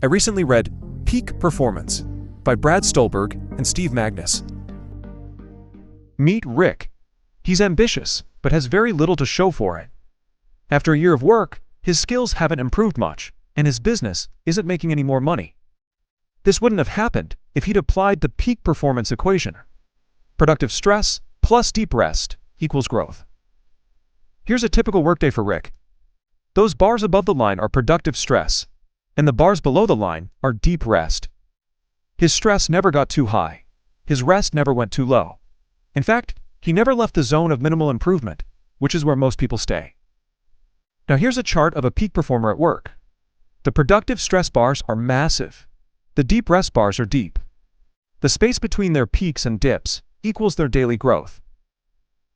I recently read Peak Performance by Brad Stulberg and Steve Magness. Meet Rick. He's ambitious, but has very little to show for it. After a year of work, his skills haven't improved much, and his business isn't making any more money. This wouldn't have happened if he'd applied the peak performance equation. Productive stress plus deep rest equals growth. Here's a typical workday for Rick. Those bars above the line are productive stress, and the bars below the line are deep rest. His stress never got too high. His rest never went too low. In fact, he never left the zone of minimal improvement, which is where most people stay. Now here's a chart of a peak performer at work. The productive stress bars are massive. The deep rest bars are deep. The space between their peaks and dips equals their daily growth.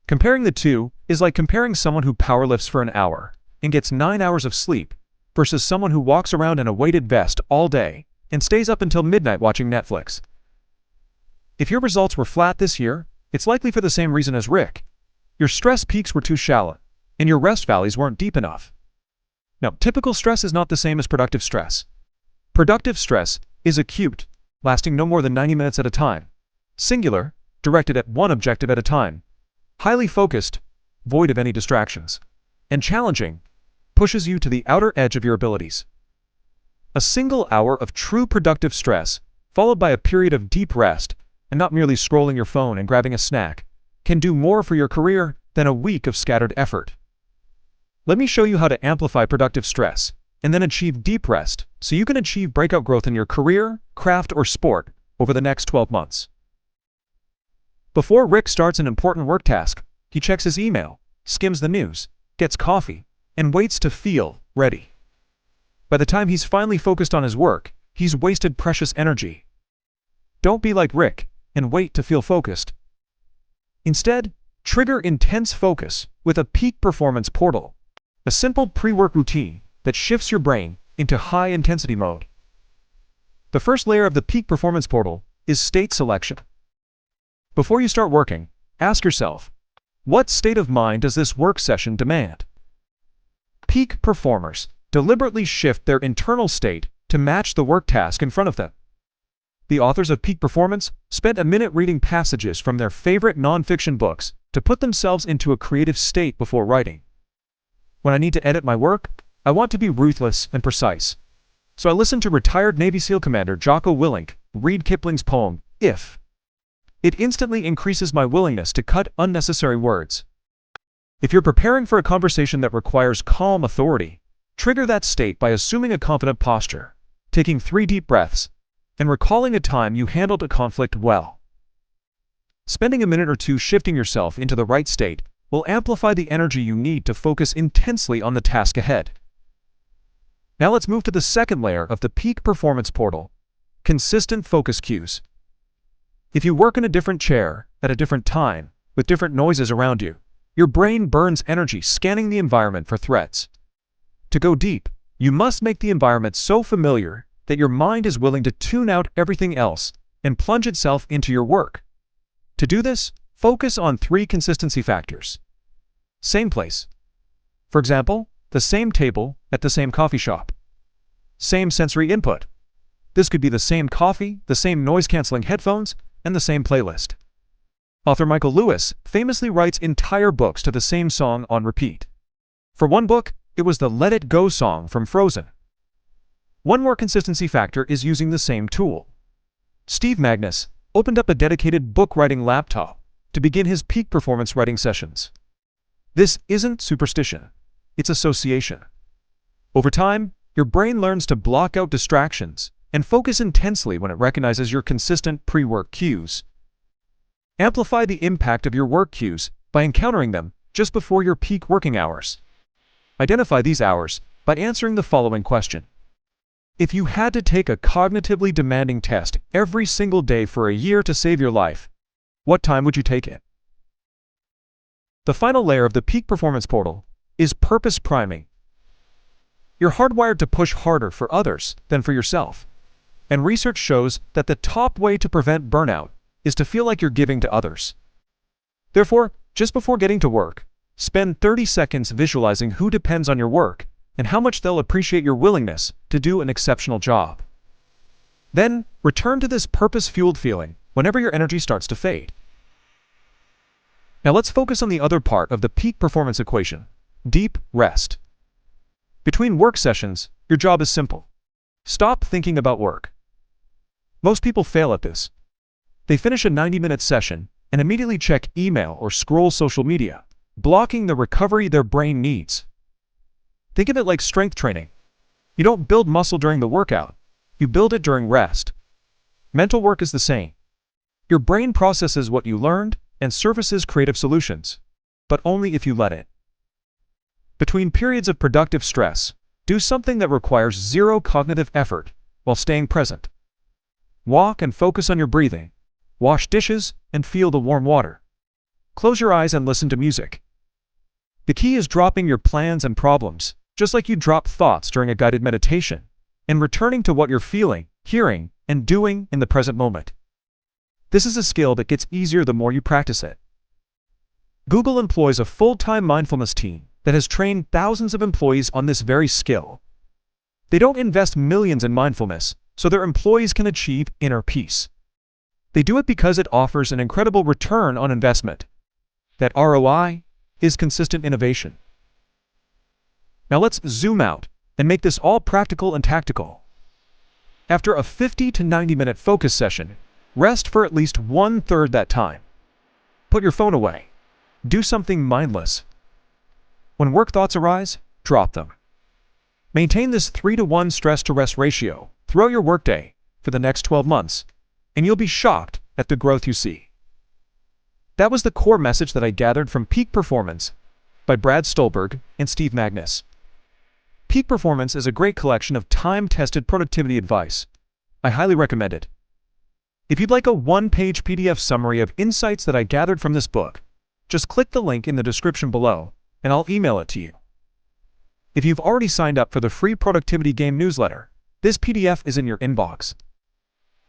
Comparing the two is like comparing someone who powerlifts for an hour and gets 9 hours of sleep versus someone who walks around in a weighted vest all day and stays up until midnight watching Netflix. If your results were flat this year, it's likely for the same reason as Rick. Your stress peaks were too shallow, and your rest valleys weren't deep enough. Now, typical stress is not the same as productive stress. Productive stress is acute, lasting no more than 90 minutes at a time, singular, directed at one objective at a time, highly focused, void of any distractions, and challenging, pushes you to the outer edge of your abilities. A single hour of true productive stress, followed by a period of deep rest, and not merely scrolling your phone and grabbing a snack, can do more for your career than a week of scattered effort. Let me show you how to amplify productive stress, and then achieve deep rest so you can achieve breakout growth in your career, craft, or sport over the next 12 months. Before Rick starts an important work task, he checks his email, skims the news, gets coffee, and waits to feel ready. By the time he's finally focused on his work, he's wasted precious energy. Don't be like Rick and wait to feel focused. Instead, trigger intense focus with a peak performance portal, a simple pre-work routine that shifts your brain into high-intensity mode. The first layer of the peak performance portal is state selection. Before you start working, ask yourself, what state of mind does this work session demand? Peak performers deliberately shift their internal state to match the work task in front of them. The authors of Peak Performance spent a minute reading passages from their favorite nonfiction books to put themselves into a creative state before writing. When I need to edit my work, I want to be ruthless and precise. So I listen to retired Navy SEAL Commander Jocko Willink read Kipling's poem, If. It instantly increases my willingness to cut unnecessary words. If you're preparing for a conversation that requires calm authority, trigger that state by assuming a confident posture, taking 3 deep breaths, and recalling a time you handled a conflict well. Spending a minute or two shifting yourself into the right state will amplify the energy you need to focus intensely on the task ahead. Now let's move to the second layer of the peak performance portal, consistent focus cues. If you work in a different chair, at a different time, with different noises around you, your brain burns energy scanning the environment for threats. To go deep, you must make the environment so familiar that your mind is willing to tune out everything else and plunge itself into your work. To do this, focus on 3 consistency factors. Same place. For example, the same table at the same coffee shop. Same sensory input. This could be the same coffee, the same noise-canceling headphones, and the same playlist. Author Michael Lewis famously writes entire books to the same song on repeat. For one book, it was the Let It Go song from Frozen. One more consistency factor is using the same tool. Steve Magness opened up a dedicated book-writing laptop to begin his peak performance writing sessions. This isn't superstition, it's association. Over time, your brain learns to block out distractions and focus intensely when it recognizes your consistent pre-work cues. Amplify the impact of your work cues by encountering them just before your peak working hours. Identify these hours by answering the following question. If you had to take a cognitively demanding test every single day for a year to save your life, what time would you take it? The final layer of the peak performance portal is purpose priming. You're hardwired to push harder for others than for yourself. And research shows that the top way to prevent burnout is to feel like you're giving to others. Therefore, just before getting to work, spend 30 seconds visualizing who depends on your work and how much they'll appreciate your willingness to do an exceptional job. Then, return to this purpose-fueled feeling whenever your energy starts to fade. Now let's focus on the other part of the peak performance equation: deep rest. Between work sessions, your job is simple. Stop thinking about work. Most people fail at this. They finish a 90-minute session and immediately check email or scroll social media, blocking the recovery their brain needs. Think of it like strength training. You don't build muscle during the workout, you build it during rest. Mental work is the same. Your brain processes what you learned and surfaces creative solutions, but only if you let it. Between periods of productive stress, do something that requires zero cognitive effort while staying present. Walk and focus on your breathing. Wash dishes and feel the warm water. Close your eyes and listen to music. The key is dropping your plans and problems, just like you drop thoughts during a guided meditation, and returning to what you're feeling, hearing, and doing in the present moment. This is a skill that gets easier the more you practice it. Google employs a full-time mindfulness team that has trained thousands of employees on this very skill. They don't invest millions in mindfulness so their employees can achieve inner peace. They do it because it offers an incredible return on investment. That ROI is consistent innovation. Now let's zoom out and make this all practical and tactical. After a 50 to 90-minute focus session, rest for at least 1/3 that time. Put your phone away. Do something mindless. When work thoughts arise, drop them. Maintain this 3-to-1 stress-to-rest ratio throughout your workday for the next 12 months, and you'll be shocked at the growth you see. That was the core message that I gathered from Peak Performance by Brad Stulberg and Steve Magness. Peak Performance is a great collection of time-tested productivity advice. I highly recommend it. If you'd like a one-page PDF summary of insights that I gathered from this book, just click the link in the description below, and I'll email it to you. If you've already signed up for the free Productivity Game newsletter, this PDF is in your inbox.